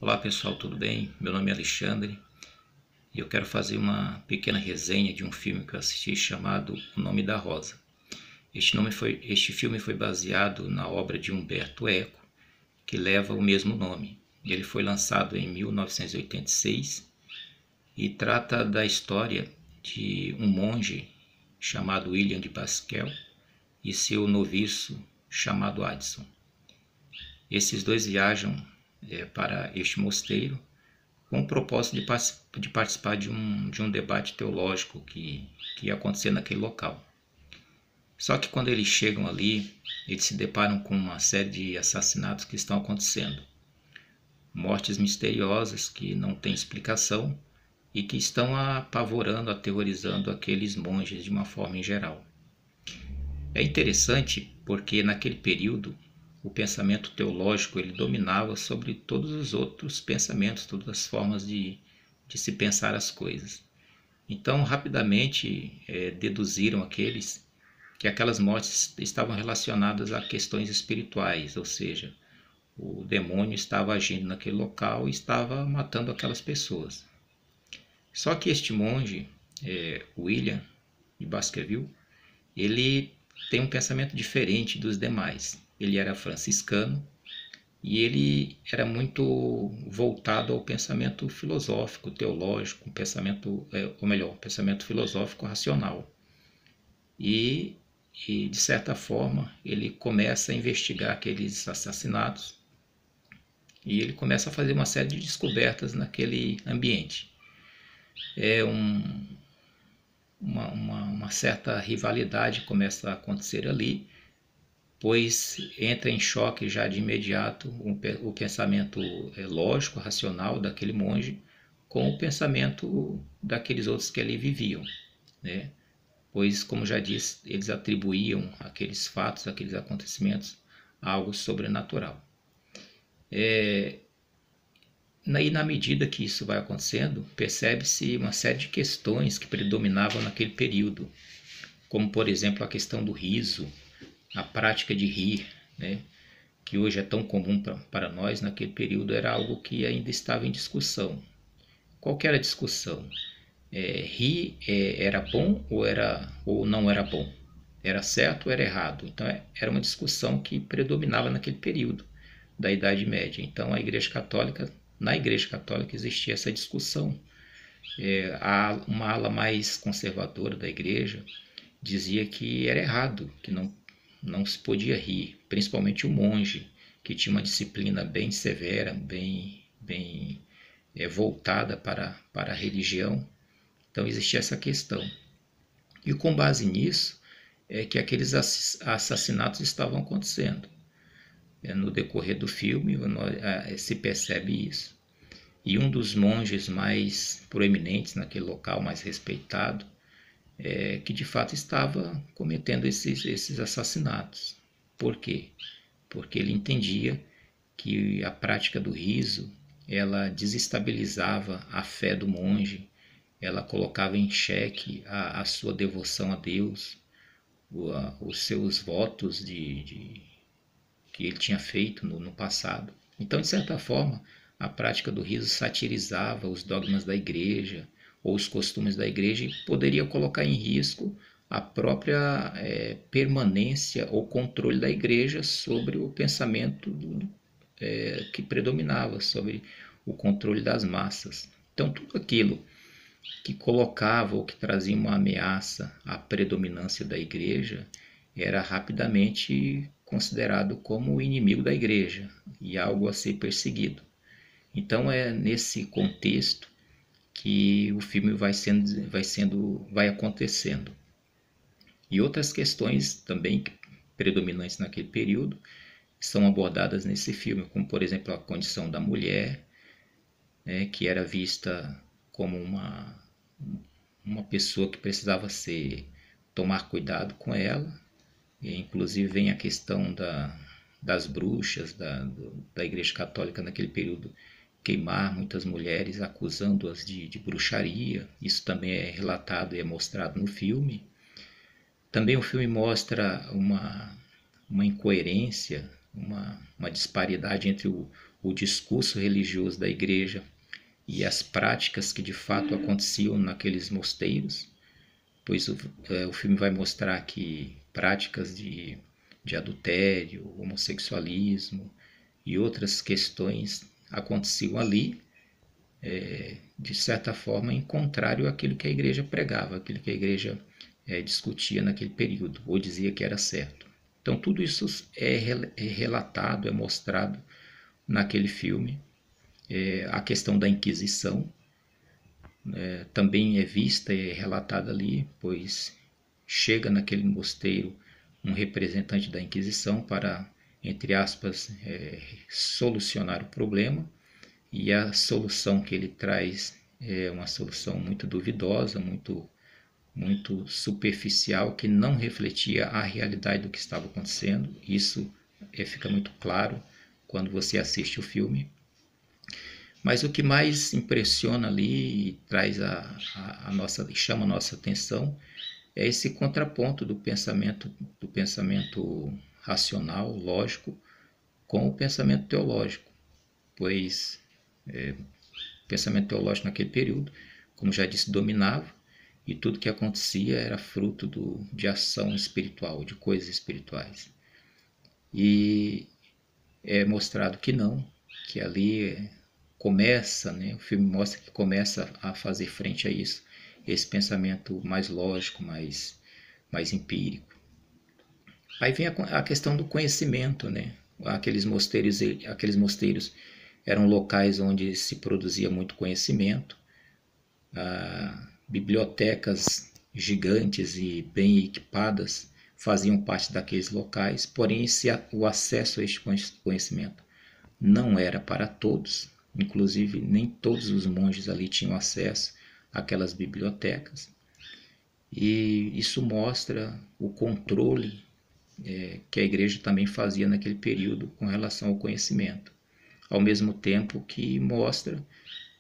Olá pessoal, tudo bem? Meu nome é Alexandre e eu quero fazer uma pequena resenha de um filme que eu assisti chamado O Nome da Rosa. Este filme foi baseado na obra de Umberto Eco, que leva o mesmo nome. Ele foi lançado em 1986 e trata da história de um monge chamado William de Pascal e seu noviço chamado Addison. Esses dois viajam para este mosteiro com o propósito de participar de um debate teológico que ia acontecer naquele local. Só que quando eles chegam ali, eles se deparam com uma série de assassinatos que estão acontecendo. Mortes misteriosas que não têm explicação e que estão apavorando, aterrorizando aqueles monges de uma forma em geral. É interessante porque naquele período o pensamento teológico ele dominava sobre todos os outros pensamentos, todas as formas de se pensar as coisas. Então, rapidamente deduziram aqueles que aquelas mortes estavam relacionadas a questões espirituais, ou seja, o demônio estava agindo naquele local e estava matando aquelas pessoas. Só que este monge, William de Baskerville, ele tem um pensamento diferente dos demais. Ele era franciscano e ele era muito voltado ao pensamento filosófico, teológico, um pensamento filosófico racional. E, de certa forma, ele começa a investigar aqueles assassinatos e ele começa a fazer uma série de descobertas naquele ambiente. É uma certa rivalidade começa a acontecer ali, pois entra em choque já de imediato o pensamento lógico, racional daquele monge com o pensamento daqueles outros que ali viviam, né? Pois, como já disse, eles atribuíam aqueles fatos, aqueles acontecimentos a algo sobrenatural. E na medida que isso vai acontecendo, percebe-se uma série de questões que predominavam naquele período, como, por exemplo, a questão do riso, a prática de rir, né, que hoje é tão comum para nós, naquele período era algo que ainda estava em discussão. Qual que era a discussão? Rir era bom ou não era bom? Era certo ou era errado? Então era uma discussão que predominava naquele período da Idade Média. Então na Igreja Católica existia essa discussão. Uma ala mais conservadora da Igreja dizia que era errado, que não se podia rir, principalmente o monge, que tinha uma disciplina bem severa, bem voltada para a religião. Então existia essa questão. E com base nisso é que aqueles assassinatos estavam acontecendo. No decorrer do filme se percebe isso. E um dos monges mais proeminentes naquele local, mais respeitado, que de fato estava cometendo esses assassinatos. Por quê? Porque ele entendia que a prática do riso ela desestabilizava a fé do monge, ela colocava em xeque a sua devoção a Deus, os seus votos que ele tinha feito no passado. Então, de certa forma, a prática do riso satirizava os dogmas da igreja ou os costumes da igreja e poderia colocar em risco a própria permanência ou controle da igreja sobre o pensamento que predominava, sobre o controle das massas. Então, tudo aquilo que colocava ou que trazia uma ameaça à predominância da igreja era rapidamente considerado como inimigo da igreja e algo a ser perseguido. Então é nesse contexto que o filme vai acontecendo. E outras questões também predominantes naquele período são abordadas nesse filme, como por exemplo a condição da mulher, né, que era vista como uma pessoa que precisava tomar cuidado com ela. E, inclusive vem a questão das bruxas da Igreja Católica naquele período queimar muitas mulheres, acusando-as de bruxaria. Isso também é relatado e é mostrado no filme. Também o filme mostra uma incoerência, uma disparidade entre o discurso religioso da igreja e as práticas que de fato aconteciam naqueles mosteiros, pois o filme vai mostrar que práticas de adultério, homossexualismo e outras questões aconteciam ali, de certa forma, em contrário àquilo que a igreja pregava, aquilo que a igreja discutia naquele período, ou dizia que era certo. Então tudo isso é relatado, é mostrado naquele filme. A questão da Inquisição também é vista e é relatada ali, pois chega naquele mosteiro um representante da Inquisição para, entre aspas, solucionar o problema, e a solução que ele traz é uma solução muito duvidosa, muito superficial, que não refletia a realidade do que estava acontecendo. Isso fica muito claro quando você assiste o filme. Mas o que mais impressiona ali e traz chama a nossa atenção é esse contraponto do pensamento racional, lógico, com o pensamento teológico, pois o pensamento teológico naquele período, como já disse, dominava, e tudo que acontecia era fruto de ação espiritual, de coisas espirituais. E é mostrado que não, que ali começa, o filme mostra que começa a fazer frente a isso, esse pensamento mais lógico, mais empírico. Aí vem a questão do conhecimento, Aqueles mosteiros eram locais onde se produzia muito conhecimento, bibliotecas gigantes e bem equipadas faziam parte daqueles locais, porém o acesso a este conhecimento não era para todos, inclusive nem todos os monges ali tinham acesso àquelas bibliotecas, e isso mostra o controle que a igreja também fazia naquele período com relação ao conhecimento, ao mesmo tempo que mostra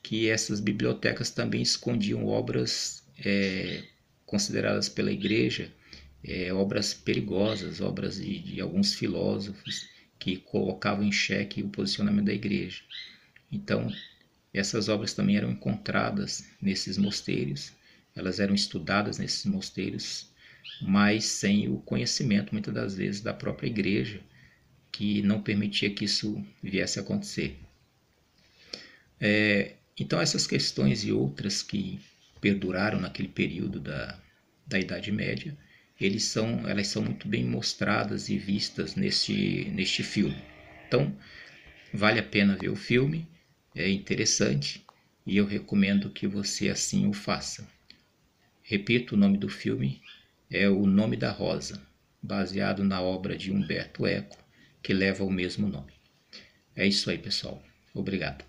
que essas bibliotecas também escondiam obras consideradas pela igreja obras perigosas, obras de alguns filósofos que colocavam em xeque o posicionamento da igreja. Então, essas obras também eram encontradas nesses mosteiros, elas eram estudadas nesses mosteiros, mas sem o conhecimento, muitas das vezes, da própria igreja, que não permitia que isso viesse a acontecer. Então, essas questões e outras que perduraram naquele período da Idade Média, elas são muito bem mostradas e vistas neste filme. Então, vale a pena ver o filme, é interessante e eu recomendo que você assim o faça. Repito, o nome do filme é O Nome da Rosa, baseado na obra de Umberto Eco, que leva o mesmo nome. É isso aí, pessoal. Obrigado.